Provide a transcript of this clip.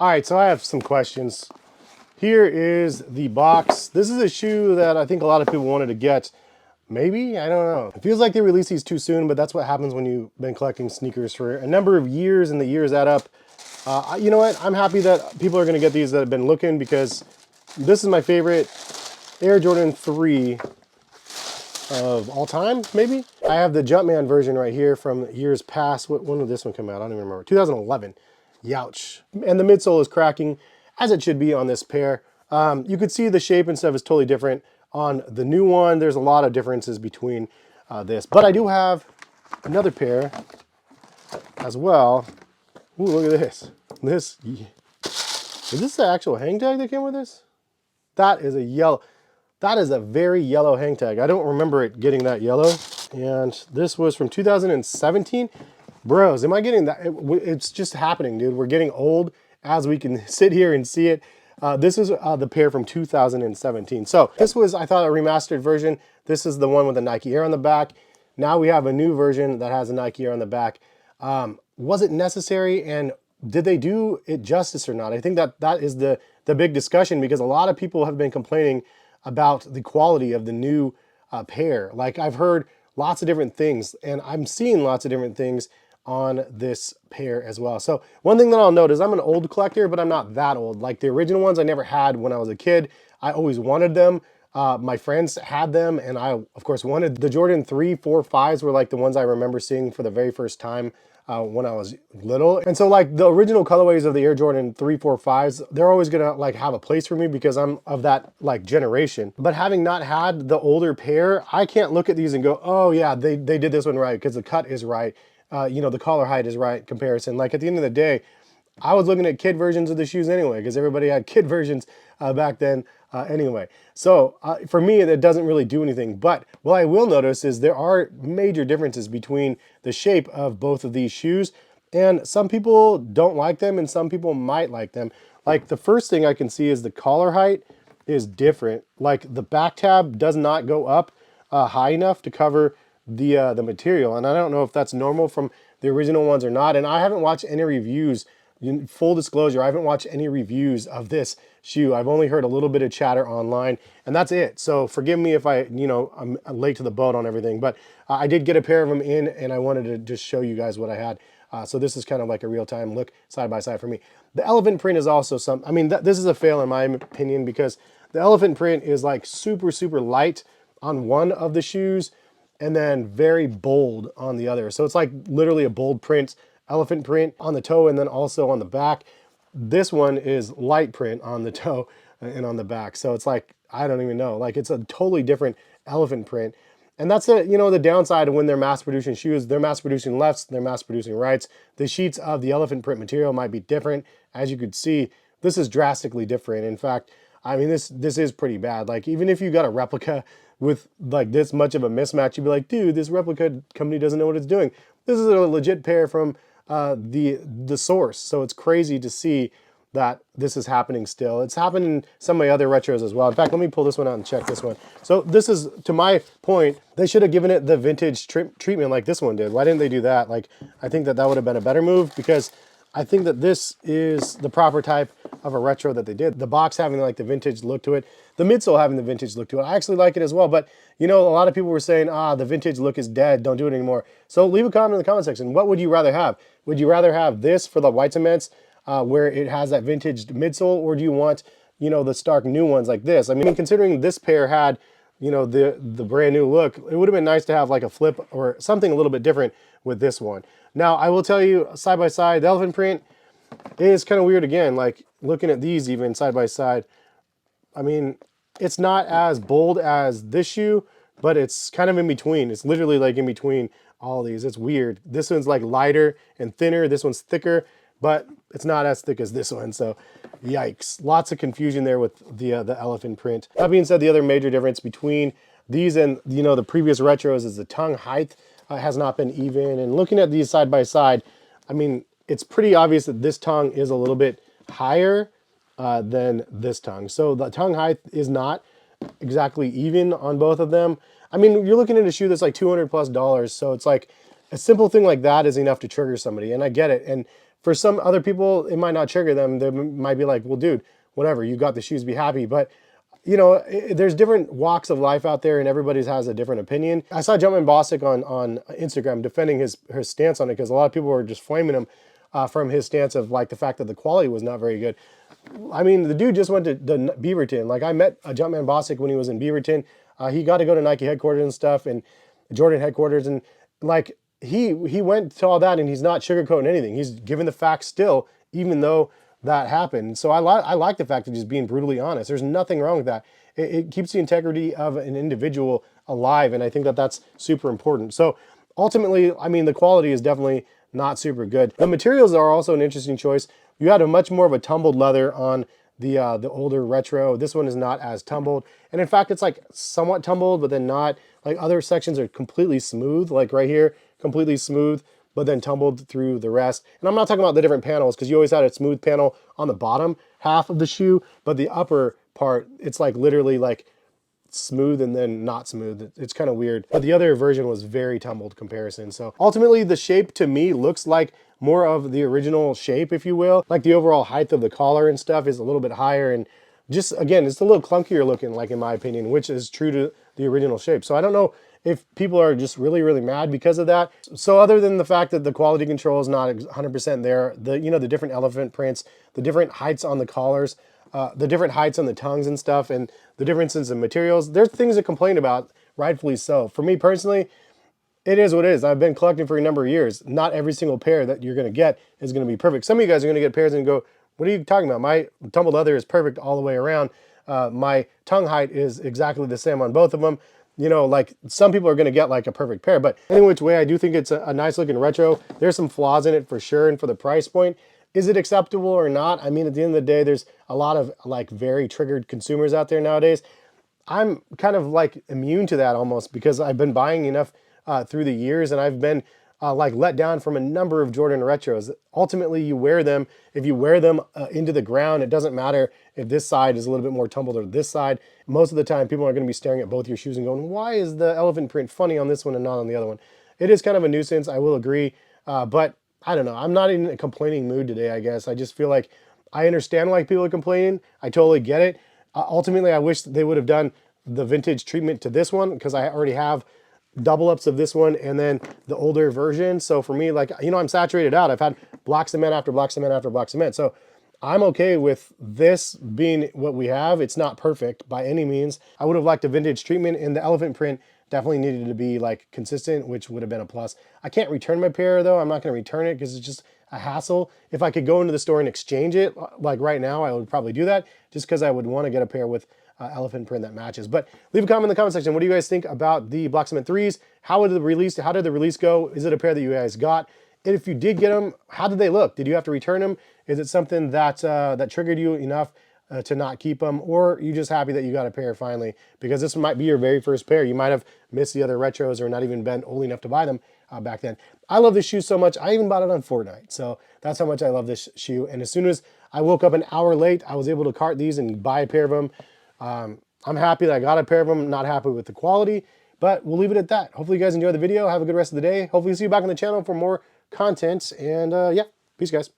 All right, so I have some questions. Here is the box. This is a shoe that I think a lot of people wanted to get. Maybe, I don't know. It feels like they released these too soon, but that's what happens when you've been collecting sneakers for a number of years and the years add up. You know what? I'm happy that people are gonna get these that have been looking, because this is my favorite Air Jordan 3 of all time, maybe? I have the Jumpman version right here from years past. When did this one come out? I don't even remember. 2011. Youch. And the midsole is cracking, as it should be on this pair. You could see the shape and stuff is totally different on the new one. There's a lot of differences between this. But I do have another pair as well. Ooh, look at this. Is this the actual hang tag that came with this? That is a yellow. That is a very yellow hang tag. I don't remember it getting that yellow. And this was from 2017. Bros, am I getting that? It's just happening, dude. We're getting old as we can sit here and see it. This is the pair from 2017. So this was, I thought, a remastered version. This is the one with the Nike Air on the back. Now we have a new version that has a Nike Air on the back. Was it necessary, and did they do it justice or not? I think that is the big discussion, because a lot of people have been complaining about the quality of the new pair. Like, I've heard lots of different things, and I'm seeing lots of different things on this pair as well. So one thing that I'll note is I'm an old collector, but I'm not that old. Like, the original ones I never had when I was a kid. I always wanted them. My friends had them, and I, of course, wanted the Jordan 3, 4, 5s were like the ones I remember seeing for the very first time when I was little. And so, like, the original colorways of the Air Jordan 3, 4, 5s, they're always gonna like have a place for me because I'm of that like generation. But having not had the older pair, I can't look at these and go, oh yeah, they did this one right because the cut is right. You know, the collar height is right comparison. Like, at the end of the day, I was looking at kid versions of the shoes anyway, because everybody had kid versions back then anyway. So for me, that doesn't really do anything. But what I will notice is there are major differences between the shape of both of these shoes. And some people don't like them, and some people might like them. Like, the first thing I can see is the collar height is different. Like, the back tab does not go up high enough to cover the material. And I don't know if that's normal from the original ones or not. And I haven't watched any reviews. Full disclosure, I haven't watched any reviews of this shoe. I've only heard a little bit of chatter online, and that's it. So forgive me if I'm late to the boat on everything, but I did get a pair of them in, and I wanted to just show you guys what I had. So this is kind of like a real-time look side by side for me. The elephant print is also this is a fail in my opinion, because the elephant print is like super, super light on one of the shoes and then very bold on the other. So it's like literally a bold print, elephant print on the toe and then also on the back. This one is light print on the toe and on the back. So it's like, I don't even know, like, it's a totally different elephant print. And that's the downside of when they're mass producing shoes. They're mass producing lefts, they're mass producing rights. The sheets of the elephant print material might be different. As you could see, this is drastically different. In fact, I mean, this is pretty bad. Like, even if you got a replica with like this much of a mismatch, you'd be like, dude, this replica company doesn't know what it's doing. This is a legit pair from the source. So it's crazy to see that this is happening still. It's happened in some of my other retros as well. In fact, let me pull this one out and check this one. So this is, to my point, they should have given it the vintage treatment like this one did. Why didn't they do that? Like, I think that would have been a better move, because I think that this is the proper type of a retro that they did. The box having like the vintage look to it, the midsole having the vintage look to it. I actually like it as well, but a lot of people were saying, the vintage look is dead, don't do it anymore. So leave a comment in the comment section. What would you rather have? Would you rather have this for the white cements, where it has that vintage midsole, or do you want, the stark new ones like this? I mean, considering this pair had, the brand new look, it would have been nice to have like a flip or something a little bit different with this one. Now, I will tell you, side by side, the elephant print is kind of weird again. Like, looking at these even side by side, I mean, it's not as bold as this shoe, but it's kind of in between. It's literally like in between all these. It's weird. This one's like lighter and thinner. This one's thicker, but it's not as thick as this one. So yikes. Lots of confusion there with the elephant print. That being said, the other major difference between these and, the previous retros is the tongue height has not been even. And looking at these side by side, I mean, it's pretty obvious that this tongue is a little bit higher than this tongue. So the tongue height is not exactly even on both of them. I mean, you're looking at a shoe that's like $200+. So it's like a simple thing like that is enough to trigger somebody. And I get it. And For some other people, it might not trigger them. They might be like, well, dude, whatever, you got the shoes, be happy. But you know, there's different walks of life out there, and everybody has a different opinion. I saw Jumpman Bostic on Instagram defending his stance on it, because a lot of people were just flaming him from his stance of like the fact that the quality was not very good. I mean, the dude just went to Beaverton. Like, I met Jumpman Bostic when he was in Beaverton. He got to go to Nike headquarters and stuff, and Jordan headquarters, and like he went to all that, and he's not sugarcoating anything. He's giving the facts still, even though that happened. So I like the fact that he's being brutally honest. There's nothing wrong with that. It keeps the integrity of an individual alive, and I think that that's super important. So ultimately, I mean, the quality is definitely not super good. The materials are also an interesting choice. You had a much more of a tumbled leather on the older retro. This one is not as tumbled, and in fact, it's like somewhat tumbled, but then not. Like, other sections are completely smooth, like right here, completely smooth, but then tumbled through the rest. And I'm not talking about the different panels, because you always had a smooth panel on the bottom half of the shoe, but the upper part, it's like literally like smooth and then not smooth. It's kind of weird. But the other version was very tumbled comparison. So ultimately, the shape to me looks like more of the original shape, if you will. Like, the overall height of the collar and stuff is a little bit higher, and just, again, it's a little clunkier looking, like, in my opinion, which is true to the original shape. So I don't know if people are just really, really mad because of that. So other than the fact that the quality control is not 100% there, the different elephant prints, the different heights on the collars, the different heights on the tongues and stuff, and the differences in materials, there's things to complain about, rightfully so. For me personally, it is what it is. I've been collecting for a number of years. Not every single pair that you're going to get is going to be perfect. Some of you guys are going to get pairs and go, what are you talking about? My tumbled leather is perfect all the way around. My tongue height is exactly the same on both of them. You know, like, some people are going to get like a perfect pair, but any which way, I do think it's a nice looking retro. There's some flaws in it for sure, and for the price point, is it acceptable or not? I mean, at the end of the day, there's a lot of like very triggered consumers out there nowadays. I'm kind of like immune to that almost, because I've been buying enough through the years, and I've been like let down from a number of Jordan retros. Ultimately, you wear them. If you wear them into the ground, it doesn't matter if this side is a little bit more tumbled or this side. Most of the time, people are going to be staring at both your shoes and going, why is the elephant print funny on this one and not on the other one? It is kind of a nuisance, I will agree, but I don't know. I'm not in a complaining mood today, I guess. I just feel like I understand why people are complaining. I totally get it. Ultimately, I wish they would have done the vintage treatment to this one, because I already have double ups of this one and then the older version. So for me, like, you know, I'm saturated out. I've had black cement after black cement after black cement. So I'm okay with this being what we have. It's not perfect by any means. I would have liked a vintage treatment, and the elephant print definitely needed to be like consistent, which would have been a plus. I can't return my pair though. I'm not going to return it because it's just a hassle. If I could go into the store and exchange it, like right now, I would probably do that, just because I would want to get a pair with elephant print that matches. But leave a comment in the comment section. What do you guys think about the Black Cement 3s? How did the release go? Is it a pair that you guys got? And if you did get them, how did they look? Did you have to return them? Is it something that that triggered you enough to not keep them, or are you just happy that you got a pair finally? Because this might be your very first pair. You might have missed the other retros or not even been old enough to buy them back then. I love this shoe so much. I even bought it on Fortnite. So that's how much I love this shoe. And as soon as I woke up an hour late, I was able to cart these and buy a pair of them. I'm happy that I got a pair of them. Not happy with the quality, but we'll leave it at that. Hopefully you guys enjoyed the video. Have a good rest of the day. Hopefully see you back on the channel for more content. And yeah, peace guys.